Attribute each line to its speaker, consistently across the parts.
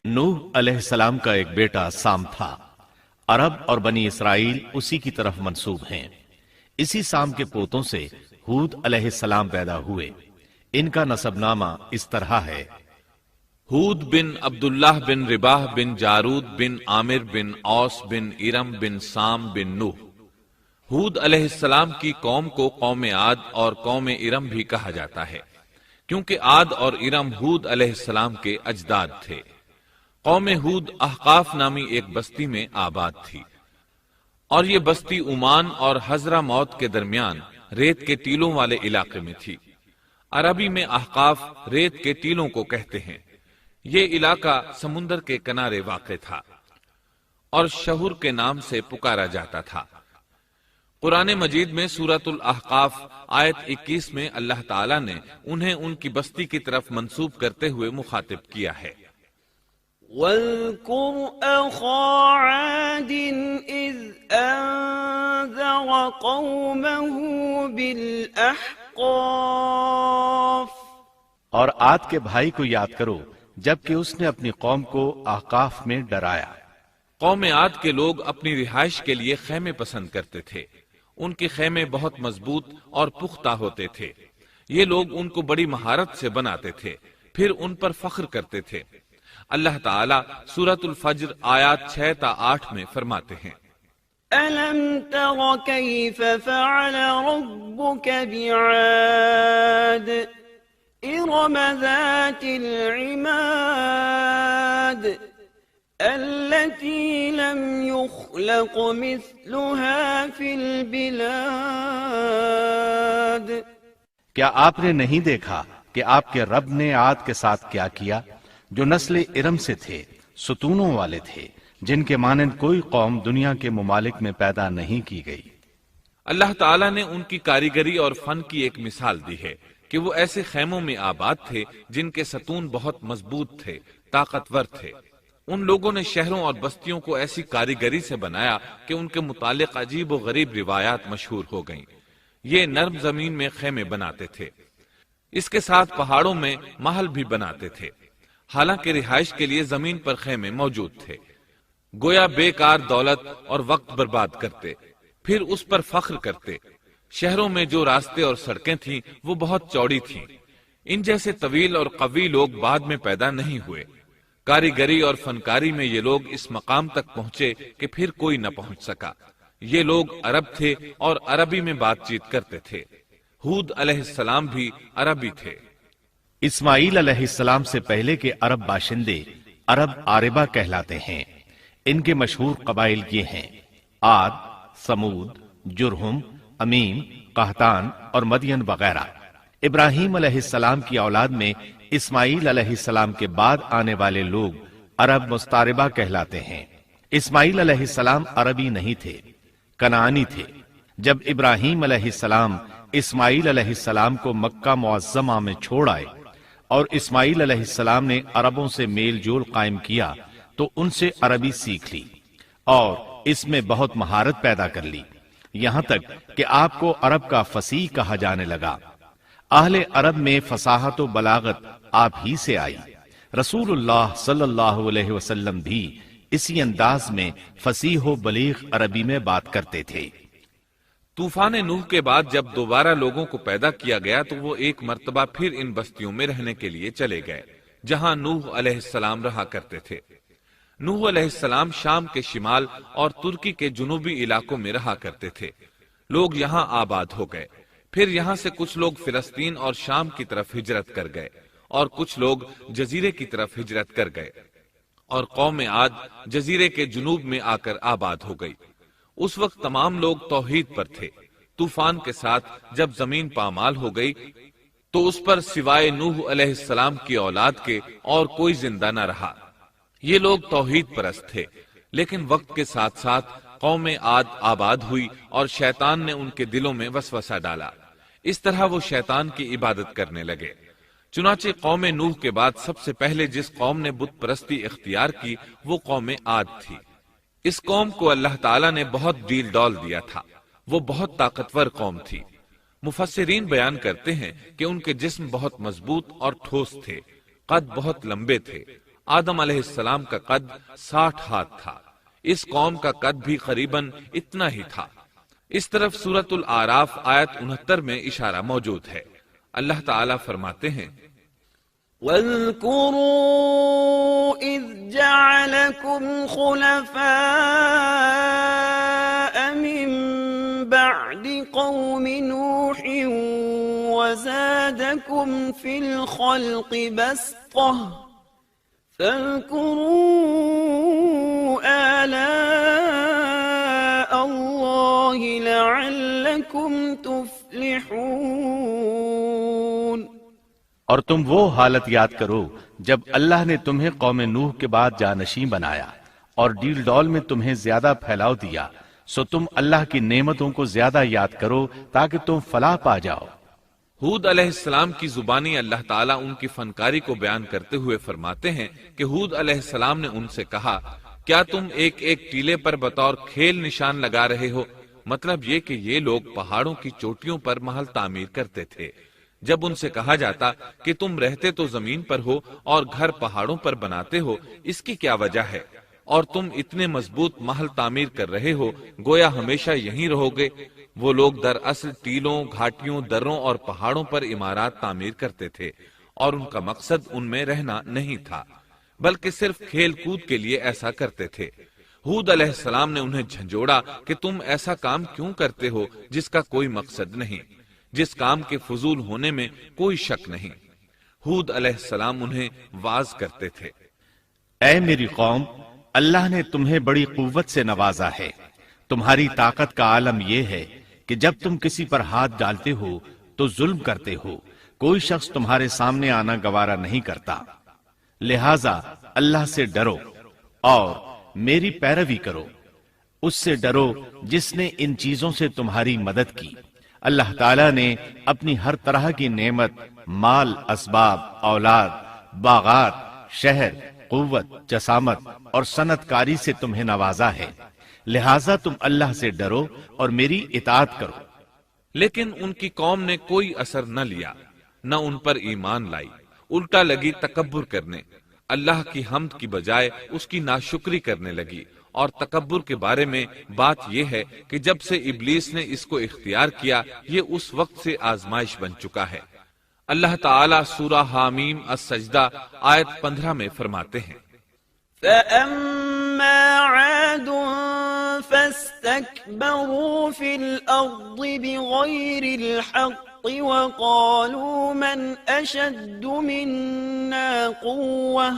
Speaker 1: نوح علیہ السلام کا ایک بیٹا سام تھا۔ عرب اور بنی اسرائیل اسی کی طرف منسوب ہیں۔ اسی سام کے پوتوں سے ہود علیہ السلام پیدا ہوئے۔ ان کا نسب نامہ اس طرح ہے:
Speaker 2: ہود بن عبداللہ بن رباح بن جارود بن عامر بن اوس بن ارم بن سام بن نوح۔ ہود علیہ السلام کی قوم کو قوم عاد اور قوم ارم بھی کہا جاتا ہے، کیونکہ عاد اور ارم ہود علیہ السلام کے اجداد تھے۔ قوم ہود احقاف نامی ایک بستی میں آباد تھی، اور یہ بستی عمان اور حضرہ موت کے درمیان ریت کے ٹیلوں والے علاقے میں تھی۔ عربی میں احقاف ریت کے ٹیلوں کو کہتے ہیں۔ یہ علاقہ سمندر کے کنارے واقع تھا اور شہر کے نام سے پکارا جاتا تھا۔ قرآن مجید میں سورۃ الاحقاف آیت 21 میں اللہ تعالیٰ نے انہیں ان کی بستی کی طرف منسوب کرتے ہوئے مخاطب کیا ہے۔
Speaker 3: وَاذْكُرْ أَخَا عَادٍ إِذْ أَنذَرَ قَوْمَهُ بِالْأَحْقَافِ۔
Speaker 1: اور عاد کے بھائی کو یاد کرو جبکہ اس نے اپنی قوم کو احقاف میں ڈرایا۔
Speaker 2: قوم عاد کے لوگ اپنی رہائش کے لیے خیمے پسند کرتے تھے۔ ان کے خیمے بہت مضبوط اور پختہ ہوتے تھے۔ یہ لوگ ان کو بڑی مہارت سے بناتے تھے، پھر ان پر فخر کرتے تھے۔ اللہ تعالیٰ سورۃ الفجر آیات 6 تا 8 میں فرماتے ہیں:
Speaker 3: أَلَمْ تَرَ كَيْفَ فَعَلَ رَبُّكَ بِعَادٍ إِرَمَ ذَاتِ الْعِمَادِ الَّتِي لَمْ يُخْلَقْ مِثْلُهَا فِي الْبِلَادِ۔
Speaker 1: کیا آپ نے نہیں دیکھا کہ آپ کے رب نے عاد کے ساتھ کیا کیا، جو نسل ارم سے تھے، ستونوں والے تھے، جن کے مانند کوئی قوم دنیا کے ممالک میں پیدا نہیں کی گئی۔
Speaker 2: اللہ تعالیٰ نے ان کی کاریگری اور فن کی ایک مثال دی ہے کہ وہ ایسے خیموں میں آباد تھے جن کے ستون بہت مضبوط تھے، طاقتور تھے۔ ان لوگوں نے شہروں اور بستیوں کو ایسی کاریگری سے بنایا کہ ان کے متعلق عجیب و غریب روایات مشہور ہو گئیں۔ یہ نرم زمین میں خیمے بناتے تھے، اس کے ساتھ پہاڑوں میں محل بھی بناتے تھے۔ حالانکہ رہائش کے لیے زمین پر خیمے موجود تھے، گویا بیکار دولت اور وقت برباد کرتے، پھر اس پر فخر کرتے۔ شہروں میں جو راستے اور سڑکیں تھیں وہ بہت چوڑی تھیں۔ ان جیسے طویل اور قوی لوگ بعد میں پیدا نہیں ہوئے۔ کاریگری اور فنکاری میں یہ لوگ اس مقام تک پہنچے کہ پھر کوئی نہ پہنچ سکا۔ یہ لوگ عرب تھے اور عربی میں بات چیت کرتے تھے۔ ہود علیہ السلام بھی عربی تھے۔
Speaker 1: اسماعیل علیہ السلام سے پہلے کے عرب باشندے عرب عاربہ کہلاتے ہیں۔ ان کے مشہور قبائل یہ ہیں: عاد، سمود، جرہم، امیم، قحطان اور مدین وغیرہ۔ ابراہیم علیہ السلام کی اولاد میں اسماعیل علیہ السلام کے بعد آنے والے لوگ عرب مستعربہ کہلاتے ہیں۔ اسماعیل علیہ السلام عربی نہیں تھے، کنعانی تھے۔ جب ابراہیم علیہ السلام اسماعیل علیہ السلام کو مکہ معظمہ میں چھوڑ آئے اور اسماعیل علیہ السلام نے عربوں سے میل جول قائم کیا تو ان سے عربی سیکھ لی اور اس میں بہت مہارت پیدا کر لی، یہاں تک کہ آپ کو عرب کا فصیح کہا جانے لگا۔ اہل عرب میں فصاحت و بلاغت آپ ہی سے آئی۔ رسول اللہ صلی اللہ علیہ وسلم بھی اسی انداز میں فصیح و بلیغ عربی میں بات کرتے تھے۔
Speaker 2: طوفان نوح کے بعد جب دوبارہ لوگوں کو پیدا کیا گیا تو وہ ایک مرتبہ پھر ان بستیوں میں رہنے کے لیے چلے گئے جہاں نوح علیہ السلام رہا کرتے تھے۔ نوح علیہ السلام شام کے شمال اور ترکی کے جنوبی علاقوں میں رہا کرتے تھے۔ لوگ یہاں آباد ہو گئے، پھر یہاں سے کچھ لوگ فلسطین اور شام کی طرف ہجرت کر گئے اور کچھ لوگ جزیرے کی طرف ہجرت کر گئے، اور قوم عاد جزیرے کے جنوب میں آ کر آباد ہو گئی۔ اس وقت تمام لوگ توحید پر تھے۔ طوفان کے ساتھ جب زمین پامال ہو گئی تو اس پر سوائے نوح علیہ السلام کی اولاد کے اور کوئی زندہ نہ رہا۔ یہ لوگ توحید پرست تھے، لیکن وقت کے ساتھ ساتھ قوم عاد آباد ہوئی اور شیطان نے ان کے دلوں میں وسوسہ ڈالا۔ اس طرح وہ شیطان کی عبادت کرنے لگے۔ چنانچہ قوم نوح کے بعد سب سے پہلے جس قوم نے بت پرستی اختیار کی وہ قوم عاد تھی۔ اس قوم کو اللہ تعالیٰ نے بہت ڈیل ڈال دیا تھا، وہ بہت طاقتور قوم تھی۔ مفسرین بیان کرتے ہیں کہ ان کے جسم بہت مضبوط اور ٹھوس تھے، قد بہت لمبے تھے، آدم علیہ السلام کا قد 60 ہاتھ تھا، اس قوم کا قد بھی قریباً اتنا ہی تھا۔ اس طرف سورۃ الاعراف آیت 69 میں اشارہ موجود ہے۔ اللہ تعالیٰ فرماتے ہیں
Speaker 3: وَاذْكُرُوا إِذْ جَعَلَكُمْ خُلَفَاءَ مِنْ بَعْدِ قَوْمِ نُوحٍ وَزَادَكُمْ فِي الْخَلْقِ بَسْطَةً فَاذْكُرُوا آلَاءَ اللَّهِ لَعَلَّكُمْ تُفْلِحُونَ۔
Speaker 1: اور تم وہ حالت یاد کرو جب اللہ نے تمہیں قوم نوح کے بعد جانشین بنایا اور ڈیل ڈول میں تمہیں زیادہ پھیلاؤ دیا، سو تم اللہ کی نعمتوں کو زیادہ یاد کرو تاکہ تم فلاح پا جاؤ۔
Speaker 2: ہود علیہ السلام کی زبانی اللہ تعالیٰ ان کی فنکاری کو بیان کرتے ہوئے فرماتے ہیں کہ ہود علیہ السلام نے ان سے کہا، کیا تم ایک ایک ٹیلے پر بطور کھیل نشان لگا رہے ہو؟ مطلب یہ کہ یہ لوگ پہاڑوں کی چوٹیوں پر محل تعمیر کرتے تھے۔ جب ان سے کہا جاتا کہ تم رہتے تو زمین پر ہو اور گھر پہاڑوں پر بناتے ہو، اس کی کیا وجہ ہے؟ اور تم اتنے مضبوط محل تعمیر کر رہے ہو، گویا ہمیشہ یہیں رہو گے۔ وہ لوگ دراصل ٹیلوں، گھاٹیوں، دروں اور پہاڑوں پر عمارات تعمیر کرتے تھے، اور ان کا مقصد ان میں رہنا نہیں تھا، بلکہ صرف کھیل کود کے لیے ایسا کرتے تھے۔ ہود علیہ السلام نے انہیں جھنجھوڑا کہ تم ایسا کام کیوں کرتے ہو جس کا کوئی مقصد نہیں، جس کام کے فضول ہونے میں کوئی شک نہیں۔ ہود علیہ السلام انہیں واعظ کرتے تھے،
Speaker 1: اے میری قوم، اللہ نے تمہیں بڑی قوت سے نوازا ہے۔ تمہاری طاقت کا عالم یہ ہے کہ جب تم کسی پر ہاتھ ڈالتے ہو تو ظلم کرتے ہو، کوئی شخص تمہارے سامنے آنا گوارا نہیں کرتا، لہذا اللہ سے ڈرو اور میری پیروی کرو۔ اس سے ڈرو جس نے ان چیزوں سے تمہاری مدد کی۔ اللہ تعالیٰ نے اپنی ہر طرح کی نعمت، مال، اسباب، اولاد، باغات، شہر، قوت، جسامت اور صنعت کاری سے تمہیں نوازا ہے، لہٰذا تم اللہ سے ڈرو اور میری اطاعت کرو۔
Speaker 2: لیکن ان کی قوم نے کوئی اثر نہ لیا، نہ ان پر ایمان لائی، الٹا لگی تکبر کرنے، اللہ کی حمد کی بجائے اس کی ناشکری کرنے لگی۔ اور تکبر کے بارے میں بات یہ ہے کہ جب سے ابلیس نے اس کو اختیار کیا، یہ اس وقت سے آزمائش بن چکا ہے۔ اللہ تعالیٰ سورہ حامیم السجدہ آیت 15 میں فرماتے ہیں،
Speaker 3: فَأَمَّا عَادٌ فَاسْتَكْبَرُوا فِي الْأَرْضِ بِغَيْرِ الْحَقِّ وَقَالُوا مَنْ أَشَدُّ مِنَّا قُوَّةً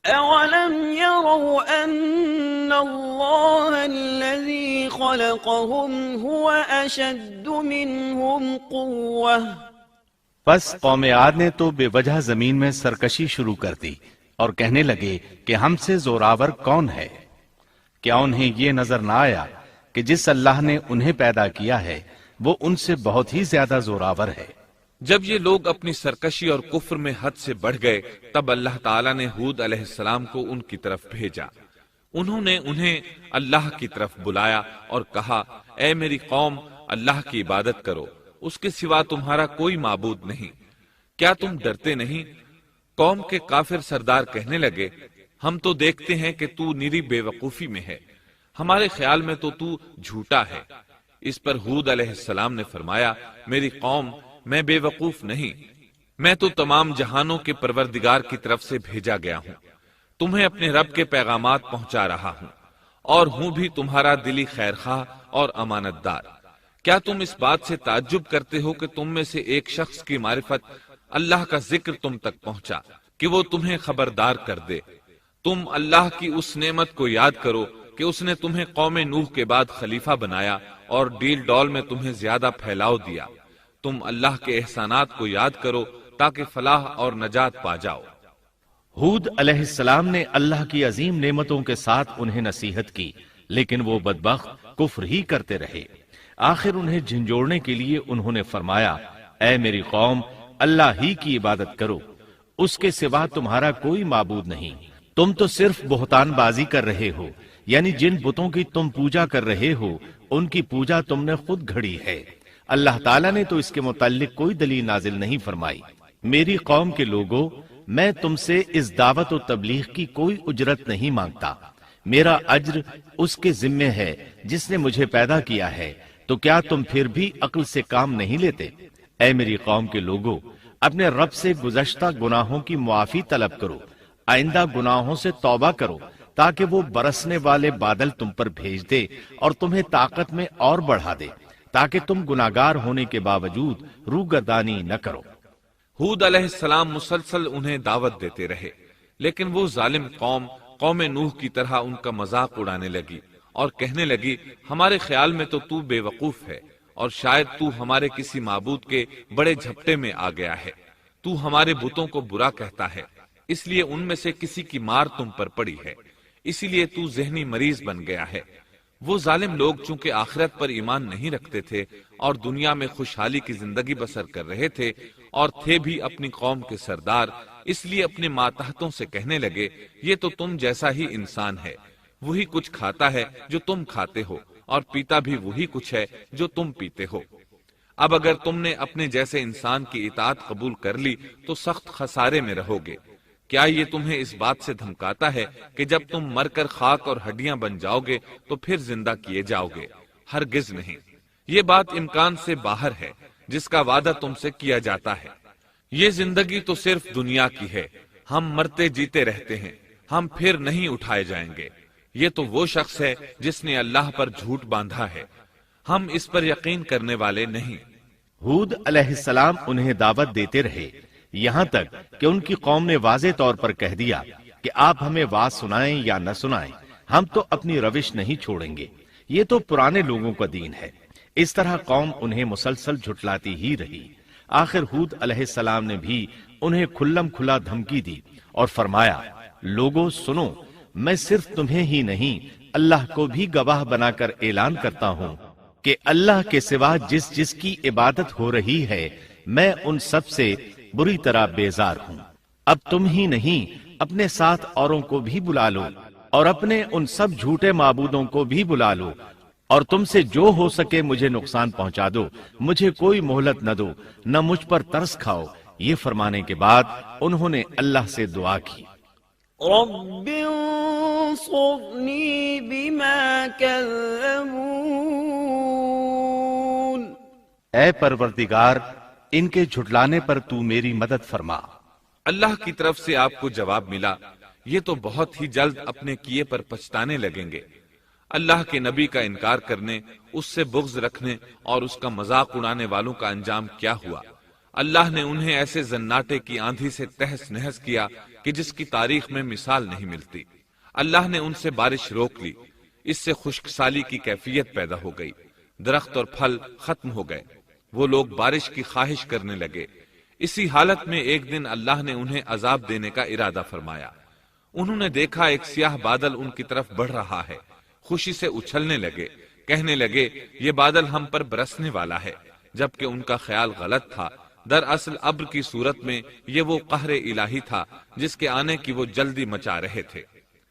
Speaker 3: أَوَلَمْ يَرَوْا أَنَّ اللَّهَ الَّذِي خَلَقَهُمْ هُوَ أَشَدُّ مِنْهُمْ قُوَّةً۔
Speaker 1: پس قوم عاد نے تو بے وجہ زمین میں سرکشی شروع کر دی اور کہنے لگے کہ ہم سے زوراور کون ہے؟ کیا انہیں یہ نظر نہ آیا کہ جس اللہ نے انہیں پیدا کیا ہے وہ ان سے بہت ہی زیادہ زوراور ہے؟
Speaker 2: جب یہ لوگ اپنی سرکشی اور کفر میں حد سے بڑھ گئے، تب اللہ تعالیٰ نے ہود علیہ السلام کو ان کی طرف بھیجا۔ انہوں نے انہیں اللہ کی طرف بلایا اور کہا، اے میری قوم، اللہ کی عبادت کرو، اس کے سوا تمہارا کوئی معبود نہیں۔ کیا تم ڈرتے نہیں؟ قوم کے کافر سردار کہنے لگے، ہم تو دیکھتے ہیں کہ تو نری بے وقوفی میں ہے، ہمارے خیال میں تو جھوٹا ہے۔ اس پر ہود علیہ السلام نے فرمایا، میری قوم، میں بے وقوف نہیں، میں تو تمام جہانوں کے پروردگار کی طرف سے بھیجا گیا ہوں، تمہیں اپنے رب کے پیغامات پہنچا رہا ہوں، اور ہوں بھی تمہارا دلی خیرخواہ اور امانت دار۔ کیا تم اس بات سے تعجب کرتے ہو کہ تم میں سے ایک شخص کی معرفت، اللہ کا ذکر تم تک پہنچا کہ وہ تمہیں خبردار کر دے؟ تم اللہ کی اس نعمت کو یاد کرو کہ اس نے تمہیں قوم نوح کے بعد خلیفہ بنایا اور ڈیل ڈول میں تمہیں زیادہ پھیلاؤ دیا۔ تم اللہ کے احسانات کو یاد کرو تاکہ فلاح اور نجات پا جاؤ۔
Speaker 1: ہود علیہ السلام نے اللہ کی عظیم نعمتوں کے ساتھ انہیں نصیحت کی، لیکن وہ بدبخت کفر ہی کرتے رہے۔ آخر انہیں جھنجھوڑنے کے لیے انہوں نے فرمایا، اے میری قوم، اللہ ہی کی عبادت کرو، اس کے سوا تمہارا کوئی معبود نہیں۔ تم تو صرف بہتان بازی کر رہے ہو، یعنی جن بتوں کی تم پوجا کر رہے ہو ان کی پوجا تم نے خود گھڑی ہے۔ اللہ تعالیٰ نے تو اس کے متعلق کوئی دلیل نازل نہیں فرمائی۔ میری قوم کے لوگوں، میں تم سے اس دعوت و تبلیغ کی کوئی اجرت نہیں مانگتا، میرا اجر اس کے ذمے ہے جس نے مجھے پیدا کیا ہے، تو کیا تم پھر بھی عقل سے کام نہیں لیتے؟ اے میری قوم کے لوگوں، اپنے رب سے گزشتہ گناہوں کی معافی طلب کرو، آئندہ گناہوں سے توبہ کرو، تاکہ وہ برسنے والے بادل تم پر بھیج دے اور تمہیں طاقت میں اور بڑھا دے، تاکہ تم گناہگار ہونے کے باوجود روگردانی نہ کرو۔
Speaker 2: ہود علیہ السلام مسلسل انہیں دعوت دیتے رہے، لیکن وہ ظالم قوم نوح کی طرح ان کا مذاق اڑانے لگی اور کہنے لگی، ہمارے خیال میں تو بے وقوف ہے اور شاید تو ہمارے کسی معبود کے بڑے جھپٹے میں آ گیا ہے، تو ہمارے بتوں کو برا کہتا ہے، اس لیے ان میں سے کسی کی مار تم پر پڑی ہے، اسی لیے تو ذہنی مریض بن گیا ہے۔ وہ ظالم لوگ چونکہ آخرت پر ایمان نہیں رکھتے تھے اور دنیا میں خوشحالی کی زندگی بسر کر رہے تھے اور تھے بھی اپنی قوم کے سردار، اس لیے اپنے ماتحتوں سے کہنے لگے، یہ تو تم جیسا ہی انسان ہے، وہی کچھ کھاتا ہے جو تم کھاتے ہو اور پیتا بھی وہی کچھ ہے جو تم پیتے ہو۔ اب اگر تم نے اپنے جیسے انسان کی اطاعت قبول کر لی تو سخت خسارے میں رہو گے۔ کیا یہ تمہیں اس بات سے دھمکاتا ہے کہ جب تم مر کر خاک اور ہڈیاں بن جاؤ گے تو پھر زندہ کیے جاؤ گے؟ ہرگز نہیں، یہ بات امکان سے باہر ہے جس کا وعدہ تم سے کیا جاتا ہے۔ یہ زندگی تو صرف دنیا کی ہے، ہم مرتے جیتے رہتے ہیں، ہم پھر نہیں اٹھائے جائیں گے۔ یہ تو وہ شخص ہے جس نے اللہ پر جھوٹ باندھا ہے، ہم اس پر یقین کرنے والے نہیں۔
Speaker 1: ہود علیہ السلام انہیں دعوت دیتے رہے، یہاں تک کہ ان کی قوم نے واضح طور پر کہہ دیا کہ آپ ہمیں واز سنائیں یا نہ سنائیں، ہم تو اپنی روش نہیں چھوڑیں گے، یہ تو پرانے لوگوں کا دین ہے۔ اس طرح قوم انہیں مسلسل جھٹلاتی ہی رہی۔ آخر ہود علیہ السلام نے بھی انہیں کھلم کھلا دھمکی دی اور فرمایا، لوگوں سنو، میں صرف تمہیں ہی نہیں اللہ کو بھی گواہ بنا کر اعلان کرتا ہوں کہ اللہ کے سوا جس کی عبادت ہو رہی ہے میں ان سب سے بری طرح بیزار ہوں۔ اب تم ہی نہیں اپنے ساتھ اوروں کو بھی بلا لو اور اپنے ان سب جھوٹے معبودوں کو بھی بلا لو، اور تم سے جو ہو سکے مجھے نقصان پہنچا دو، مجھے کوئی مہلت نہ دو، نہ مجھ پر ترس کھاؤ۔ یہ فرمانے کے بعد انہوں نے اللہ سے دعا کی،
Speaker 3: رب انصرنی بما کذبون،
Speaker 1: اے پروردگار ان کے جھٹلانے پر تو میری مدد فرما۔
Speaker 2: اللہ کی طرف سے آپ کو جواب ملا، یہ تو بہت ہی جلد اپنے کیے پر پچھتانے لگیں گے۔ اللہ کے نبی کا انکار کرنے، اس سے بغض رکھنے اور اس کا مذاق اڑانے والوں کا انجام کیا ہوا؟ اللہ نے انہیں ایسے زناٹے کی آندھی سے تہس نہس کیا کہ جس کی تاریخ میں مثال نہیں ملتی۔ اللہ نے ان سے بارش روک لی، اس سے خشک سالی کی کیفیت پیدا ہو گئی، درخت اور پھل ختم ہو گئے، وہ لوگ بارش کی خواہش کرنے لگے۔ اسی حالت میں ایک دن اللہ نے انہیں عذاب دینے کا ارادہ فرمایا۔ انہوں نے دیکھا ایک سیاہ بادل ان کی طرف بڑھ رہا ہے، خوشی سے اچھلنے لگے، کہنے لگے یہ بادل ہم پر برسنے والا ہے، جبکہ ان کا خیال غلط تھا۔ دراصل ابر کی صورت میں یہ وہ قہر الہی تھا جس کے آنے کی وہ جلدی مچا رہے تھے۔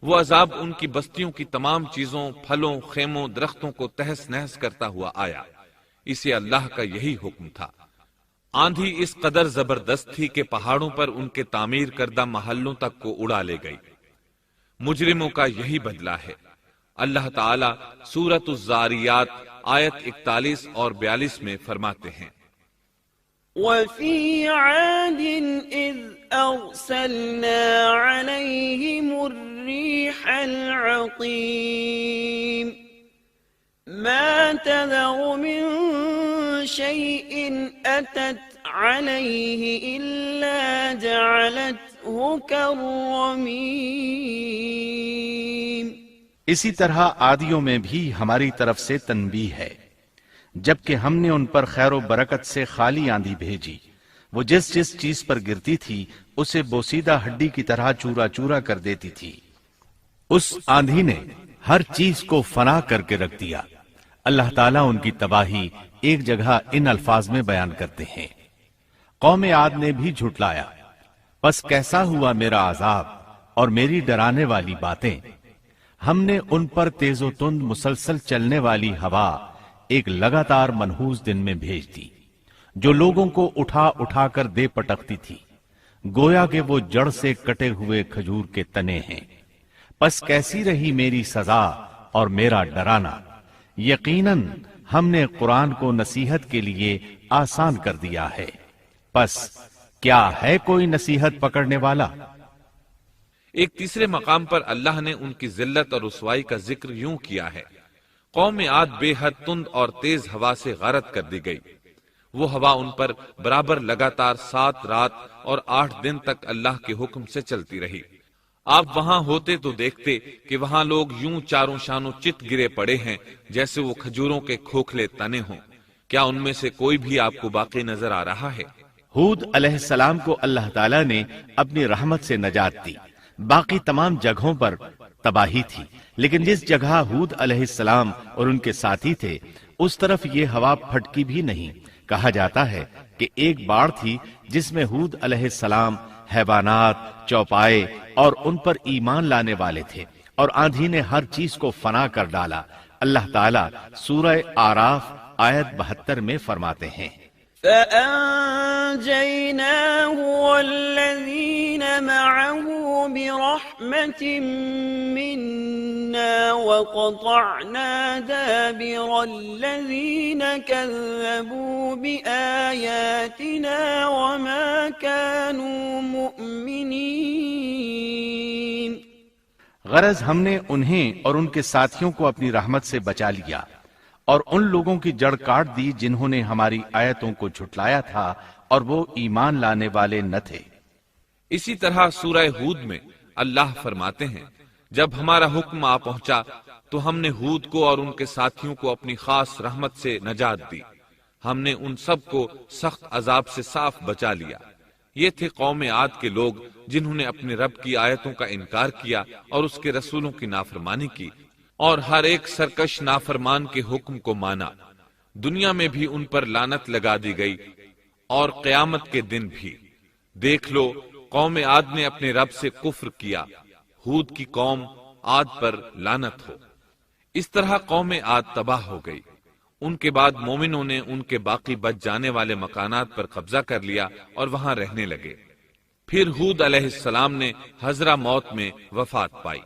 Speaker 2: وہ عذاب ان کی بستیوں کی تمام چیزوں، پھلوں، خیموں، درختوں کو تہس نہس کرتا ہوا آیا۔ اسے اللہ کا یہی حکم تھا۔ آندھی اس قدر زبردست تھی کہ پہاڑوں پر ان کے تعمیر کردہ محلوں تک کو اڑا لے گئی۔ مجرموں کا یہی بدلہ ہے۔ اللہ تعالیٰ سورۃ الزاریات آیت 41 اور 42 میں فرماتے ہیں،
Speaker 3: وَفِي عَادٍ إِذْ أَرْسَلْنَا عَلَيْهِمُ الرِّيحَ الْعَقِيمَ مَا تَذَرُ مِن شَيْءٍ أَتَتْ عَلَيْهِ إِلَّا جَعَلَتْهُ كَالرَّمِيمِ۔
Speaker 1: اسی طرح عادیوں میں بھی ہماری طرف سے تنبیہ ہے، جبکہ ہم نے ان پر خیر و برکت سے خالی آندھی بھیجی، وہ جس چیز پر گرتی تھی اسے بوسیدہ ہڈی کی طرح چورا چورا کر دیتی تھی۔ اس آندھی نے ہر چیز کو فنا کر کے رکھ دیا۔ اللہ تعالیٰ ان کی تباہی ایک جگہ ان الفاظ میں بیان کرتے ہیں، قوم عاد نے بھی جھٹلایا، پس کیسا ہوا میرا عذاب اور میری ڈرانے والی باتیں۔ ہم نے ان پر تیز و تند مسلسل چلنے والی ہوا ایک لگاتار منحوس دن میں بھیج دی، جو لوگوں کو اٹھا اٹھا کر دے پٹکتی تھی۔ گویا کہ وہ جڑ سے کٹے ہوئے کھجور کے تنے ہیں۔ پس کیسی رہی میری سزا اور میرا ڈرانا؟ یقیناً ہم نے قرآن کو نصیحت کے لیے آسان کر دیا ہے، پس کیا ہے کوئی نصیحت پکڑنے والا؟
Speaker 2: ایک تیسرے مقام پر اللہ نے ان کی ذلت اور رسوائی کا ذکر یوں کیا ہے، قوم عاد بے حد تند اور تیز ہوا سے غارت کر دی گئی۔ وہ ہوا ان پر برابر لگاتار 7 رات اور 8 دن تک اللہ کے حکم سے چلتی رہی۔ آپ وہاں ہوتے تو دیکھتے کہ وہاں لوگ یوں چاروں شانوں چت گرے پڑے ہیں جیسے وہ کھجوروں کے کھوکھلے تنے ہوں۔ کیا ان میں سے کوئی بھی آپ کو باقی نظر آ رہا ہے؟
Speaker 1: ہود علیہ السلام کو اللہ تعالیٰ نے اپنی رحمت سے نجات دی۔ باقی تمام جگہوں پر تباہی تھی، لیکن جس جگہ ہود علیہ السلام اور ان کے ساتھی تھے اس طرف یہ ہوا پھٹکی بھی نہیں۔ کہا جاتا ہے کہ ایک باڑ تھی جس میں ہود علیہ السلام، حیوانات، چوپائے اور ان پر ایمان لانے والے تھے، اور آندھی نے ہر چیز کو فنا کر ڈالا۔ اللہ تعالیٰ سورہ آراف آیت 72 میں فرماتے ہیں،
Speaker 3: فأنجيناه والذين معه برحمة منا وقطعنا دابر الذين كذبوا بآياتنا وما كانوا مؤمنين۔
Speaker 1: غرض ہم نے انہیں اور ان کے ساتھیوں کو اپنی رحمت سے بچا لیا اور ان لوگوں کی جڑ کاٹ دی جنہوں نے ہماری آیتوں کو جھٹلایا تھا اور وہ ایمان لانے والے نہ تھے۔
Speaker 2: اسی طرح سورہ ہود میں اللہ فرماتے ہیں، جب ہمارا حکم آ پہنچا تو ہم نے ہود کو اور ان کے ساتھیوں کو اپنی خاص رحمت سے نجات دی۔ ہم نے ان سب کو سخت عذاب سے صاف بچا لیا۔ یہ تھے قوم عاد کے لوگ جنہوں نے اپنے رب کی آیتوں کا انکار کیا اور اس کے رسولوں کی نافرمانی کی، اور ہر ایک سرکش نافرمان کے حکم کو مانا۔ دنیا میں بھی ان پر لعنت لگا دی گئی اور قیامت کے دن بھی۔ دیکھ لو، قوم عاد نے اپنے رب سے کفر کیا، ہود کی قوم عاد پر لعنت ہو۔ اس طرح قوم عاد تباہ ہو گئی۔ ان کے بعد مومنوں نے ان کے باقی بچ جانے والے مکانات پر قبضہ کر لیا اور وہاں رہنے لگے۔ پھر ہود علیہ السلام نے حضرہ موت میں وفات پائی۔